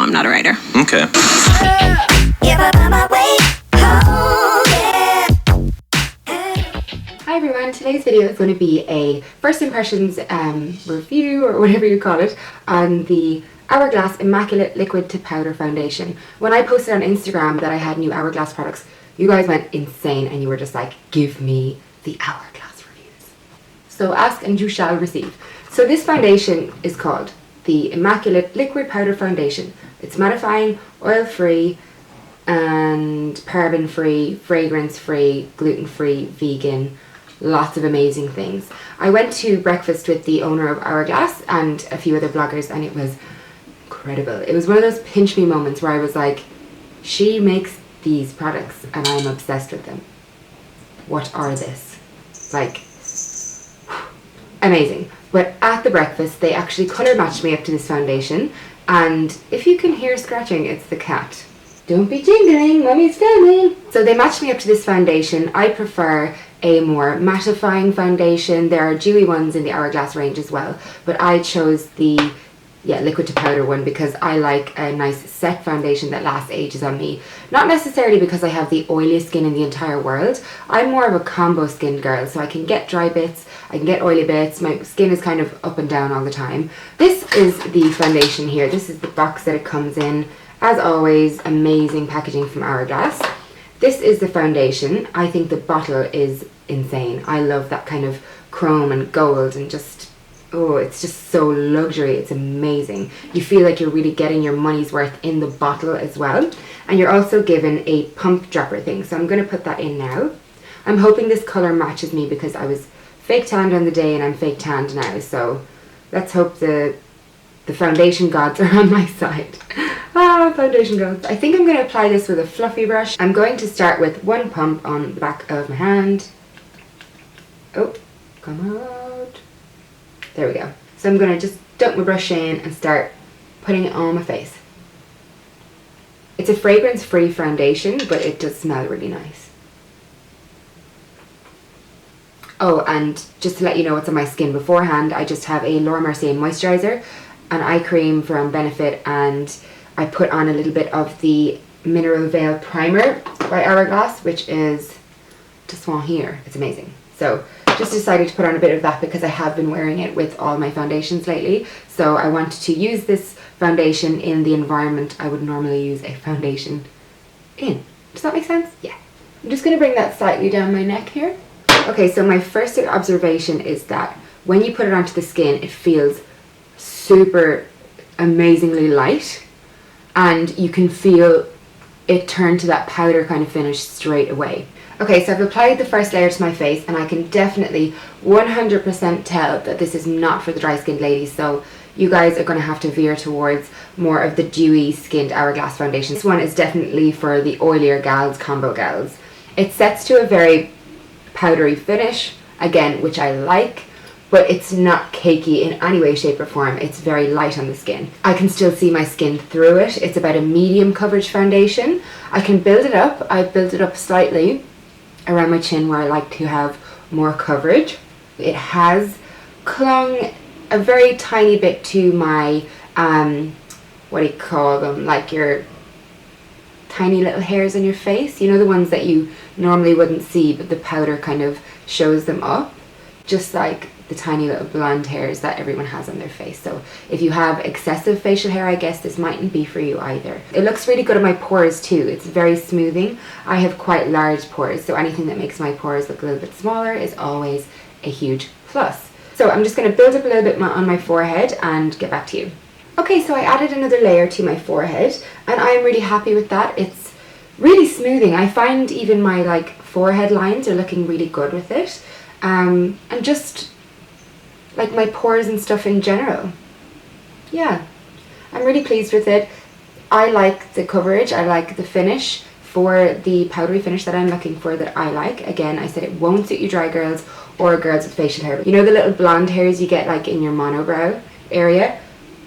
I'm not a writer. Okay. Hi everyone, today's video is going to be a first impressions review, or whatever you call it, on the Hourglass Immaculate Liquid Powder Foundation. When I posted on Instagram that I had new Hourglass products, you guys went insane and you were just like, give me the Hourglass reviews. So ask and you shall receive. So this foundation is called the Immaculate Liquid Powder Foundation. It's mattifying, oil-free, and paraben-free, fragrance-free, gluten-free, vegan, lots of amazing things. I went to breakfast with the owner of Hourglass and a few other bloggers, and it was incredible. It was one of those pinch me moments where I was like, she makes these products and I'm obsessed with them. What are this? Like, amazing. But at the breakfast, they actually colour matched me up to this foundation, and if you can hear scratching, it's the cat. Don't be jingling, mommy's filming. So they matched me up to this foundation. I prefer a more mattifying foundation. There are dewy ones in the Hourglass range as well, but I chose the liquid to powder one because I like a nice set foundation that lasts ages on me. Not necessarily because I have the oiliest skin in the entire world. I'm more of a combo skin girl, so I can get dry bits, I can get oily bits. My skin is kind of up and down all the time. This is the foundation here. This is the box that it comes in. As always, amazing packaging from Hourglass. This is the foundation. I think the bottle is insane. I love that kind of chrome and gold and just, oh, it's just so luxury. It's amazing. You feel like you're really getting your money's worth in the bottle as well. And you're also given a pump dropper thing. So I'm going to put that in now. I'm hoping this colour matches me because I was fake tanned on the day and I'm fake tanned now. So let's hope the foundation gods are on my side. Foundation gods. I think I'm going to apply this with a fluffy brush. I'm going to start with one pump on the back of my hand. Oh, come out. There we go. So I'm going to just dunk my brush in and start putting it on my face. It's a fragrance-free foundation, but it does smell really nice. Oh, and just to let you know what's on my skin beforehand, I just have a Laura Mercier moisturizer, an eye cream from Benefit, and I put on a little bit of the Mineral Veil Primer by Hourglass, which is just one here. It's amazing. So just decided to put on a bit of that because I have been wearing it with all my foundations lately. So I wanted to use this foundation in the environment I would normally use a foundation in. Does that make sense? Yeah. I'm just going to bring that slightly down my neck here. Okay, so my first observation is that when you put it onto the skin, it feels super amazingly light, and you can feel it turn to that powder kind of finish straight away. Okay, so I've applied the first layer to my face, and I can definitely 100% tell that this is not for the dry skinned ladies, so you guys are going to have to veer towards more of the dewy skinned Hourglass foundation. This one is definitely for the oilier gals, combo gals. It sets to a very powdery finish, again, which I like, but it's not cakey in any way, shape or form. It's very light on the skin. I can still see my skin through it. It's about a medium coverage foundation. I can build it up. I built it up slightly around my chin where I like to have more coverage. It has clung a very tiny bit to my, what do you call them, like your tiny little hairs on your face. You know, the ones that you normally wouldn't see, but the powder kind of shows them up. Just like the tiny little blonde hairs that everyone has on their face. So if you have excessive facial hair, I guess this mightn't be for you either. It looks really good on my pores too. It's very smoothing. I have quite large pores, so anything that makes my pores look a little bit smaller is always a huge plus. So I'm just going to build up a little bit on my forehead and get back to you. Okay, so I added another layer to my forehead and I'm really happy with that. It's really smoothing. I find even my like forehead lines are looking really good with it. And just like my pores and stuff in general. Yeah, I'm really pleased with it. I like the coverage, I like the finish for the powdery finish that I'm looking for that I like. Again, I said it won't suit you dry girls or girls with facial hair. You know the little blonde hairs you get like in your monobrow area?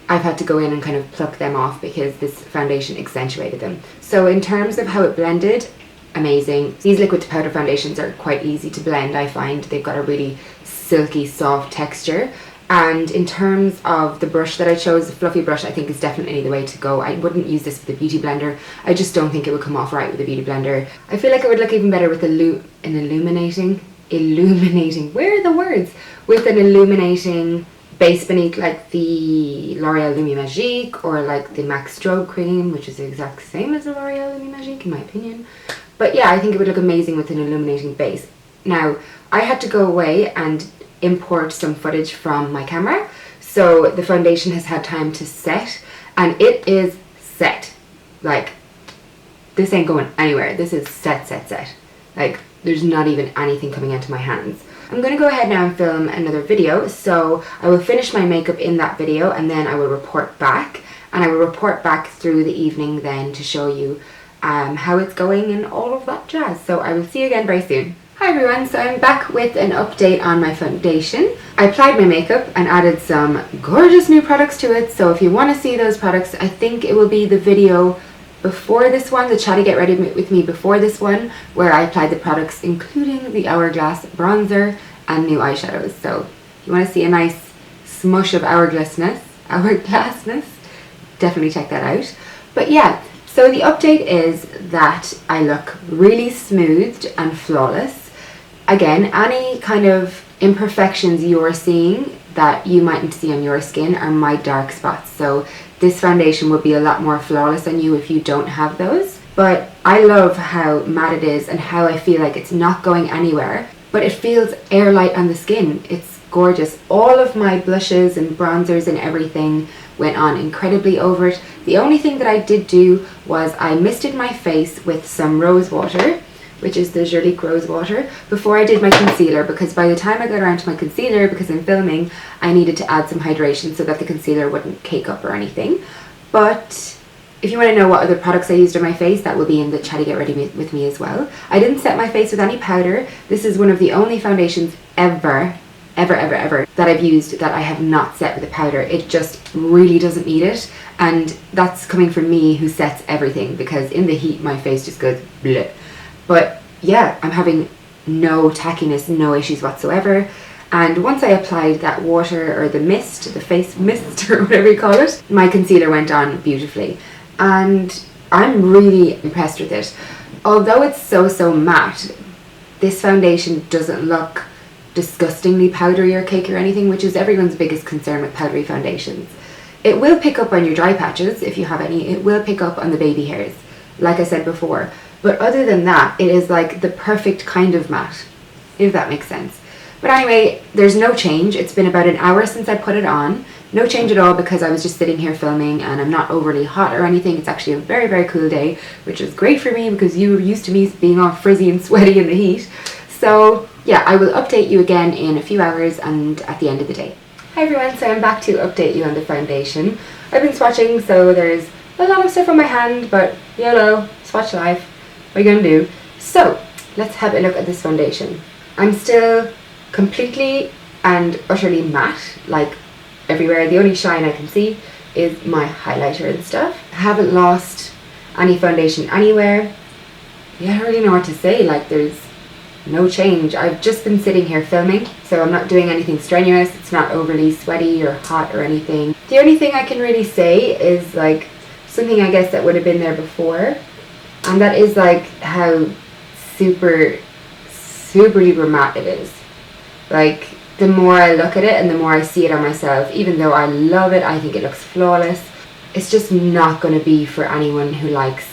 I've had to go in and kind of pluck them off because this foundation accentuated them. So in terms of how it blended, amazing. These liquid to powder foundations are quite easy to blend. I find they've got a really silky soft texture And in terms of the brush that I chose, the fluffy brush I think is definitely the way to go. I wouldn't use this with a beauty blender. I just don't think it would come off right with a beauty blender. I feel like it would look even better with an illuminating, where are the words? With an illuminating base beneath, like the L'Oreal Lumi Magique or like the MAC Strobe Cream, which is the exact same as the L'Oreal Lumi Magique in my opinion. But yeah, I think it would look amazing with an illuminating base. Now, I had to go away and import some footage from my camera, so the foundation has had time to set, and it is set. Like, this ain't going anywhere. This is set. Like, there's not even anything coming into my hands. I'm going to go ahead now and film another video, so I will finish my makeup in that video and then I will report back, and I will report back through the evening then to show you how it's going and all of that jazz. So I will see you again very soon. Hi everyone, so I'm back with an update on my foundation. I applied my makeup and added some gorgeous new products to it, so if you want to see those products, I think it will be the video before this one, the Chatty Get Ready With Me before this one, where I applied the products including the Hourglass bronzer and new eyeshadows. So if you want to see a nice smush of hourglassness, definitely check that out. But yeah, so the update is that I look really smoothed and flawless. Again, any kind of imperfections you're seeing that you mightn't see on your skin are my dark spots. So this foundation will be a lot more flawless on you if you don't have those. But I love how matte it is and how I feel like it's not going anywhere, but it feels airlight on the skin. It's gorgeous. All of my blushes and bronzers and everything went on incredibly over it. The only thing that I did do was I misted my face with some rose water, which is the Jolique Rose Water, before I did my concealer, because by the time I got around to my concealer, because I'm filming, I needed to add some hydration so that the concealer wouldn't cake up or anything. But if you want to know what other products I used on my face, that will be in the Chatty Get Ready With Me as well. I didn't set my face with any powder. This is one of the only foundations ever that I've used that I have not set with a powder. It just really doesn't need it, and that's coming from me who sets everything, because in the heat my face just goes bleh. But yeah, I'm having no tackiness, no issues whatsoever. And once I applied that water, or the mist, the face mist or whatever you call it, my concealer went on beautifully. And I'm really impressed with it. Although it's so matte, this foundation doesn't look disgustingly powdery or cakey or anything, which is everyone's biggest concern with powdery foundations. It will pick up on your dry patches if you have any. It will pick up on the baby hairs, like I said before. But other than that, it is like the perfect kind of matte, if that makes sense. But anyway, there's no change. It's been about an hour since I put it on. No change at all, because I was just sitting here filming and I'm not overly hot or anything. It's actually a very cool day, which is great for me because you're used to me being all frizzy and sweaty in the heat. So yeah, I will update you again in a few hours and at the end of the day. Hi everyone, so I'm back to update you on the foundation. I've been swatching, so there's a lot of stuff on my hand, but YOLO, swatch live. What are you gonna do? So let's have a look at this foundation. I'm still completely and utterly matte, like everywhere. The only shine I can see is my highlighter and stuff. I haven't lost any foundation anywhere. Yeah, I don't really know what to say. Like, there's no change. I've just been sitting here filming, so I'm not doing anything strenuous. It's not overly sweaty or hot or anything. The only thing I can really say is like something I guess that would have been there before, and that is like how super duper matte it is. Like, the more I look at it and the more I see it on myself, even though I love it, I think it looks flawless, it's just not going to be for anyone who likes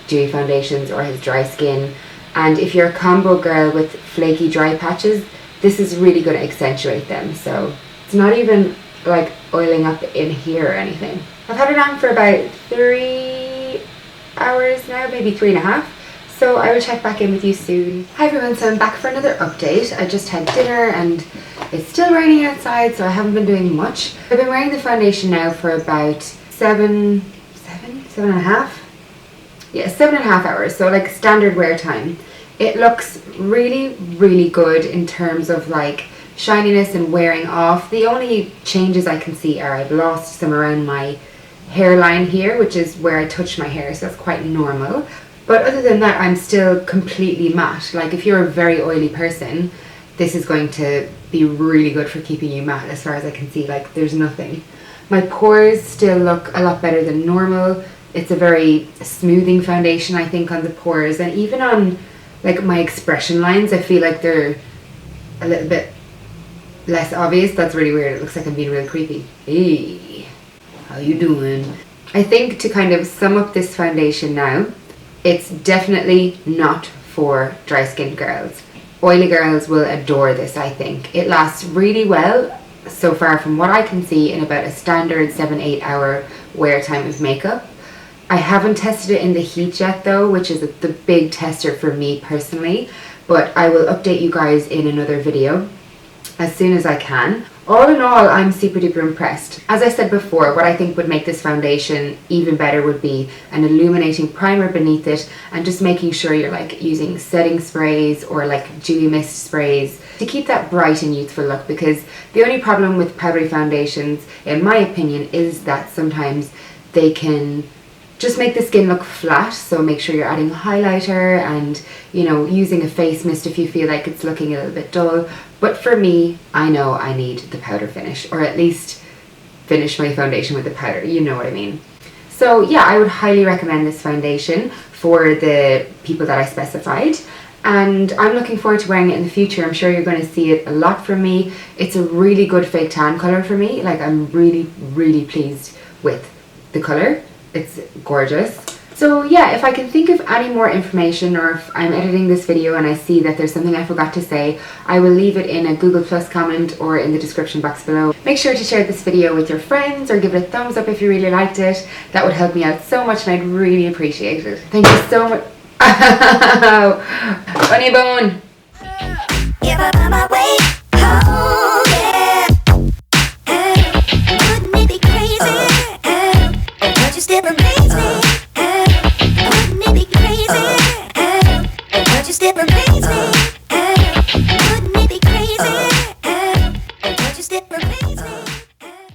dewy foundations or has dry skin. And if you're a combo girl with flaky dry patches, this is really going to accentuate them. So it's not even like oiling up in here or anything. I've had it on for about 3 hours now, maybe 3.5. So I will check back in with you soon. Hi everyone, so I'm back for another update. I just had dinner and it's still raining outside, so I haven't been doing much. I've been wearing the foundation now for about 7.5? Yeah, 7.5 hours, so like standard wear time. It looks really good in terms of like shininess and wearing off. The only changes I can see are I've lost some around my hairline here, which is where I touch my hair, so that's quite normal. But other than that, I'm still completely matte. Like, if you're a very oily person, this is going to be really good for keeping you matte as far as I can see. Like, there's nothing. My pores still look a lot better than normal. It's a very smoothing foundation, I think, on the pores, and even on like my expression lines, I feel like they're a little bit less obvious. That's really weird. It looks like I'm being really creepy. Hey, how you doing? I think to kind of sum up this foundation now, it's definitely not for dry skinned girls. Oily girls will adore this, I think. It lasts really well so far from what I can see in about a standard 7-8 hour wear time of makeup. I haven't tested it in the heat yet though, which is the big tester for me personally, but I will update you guys in another video as soon as I can. All in all, I'm super duper impressed. As I said before, what I think would make this foundation even better would be an illuminating primer beneath it, and just making sure you're like using setting sprays or like dewy mist sprays to keep that bright and youthful look, because the only problem with powdery foundations, in my opinion, is that sometimes they can just make the skin look flat. So make sure you're adding highlighter and, you know, using a face mist if you feel like it's looking a little bit dull. But for me, I know I need the powder finish, or at least finish my foundation with the powder, you know what I mean. So yeah, I would highly recommend this foundation for the people that I specified, and I'm looking forward to wearing it in the future. I'm sure you're going to see it a lot from me. It's a really good fake tan color for me. Like, I'm really, really pleased with the color. It's gorgeous. So yeah, if I can think of any more information, or if I'm editing this video and I see that there's something I forgot to say, I will leave it in a Google Plus comment or in the description box below. Make sure to share this video with your friends or give it a thumbs up if you really liked it. That would help me out so much and I'd really appreciate it. Thank you so much. Funny bone!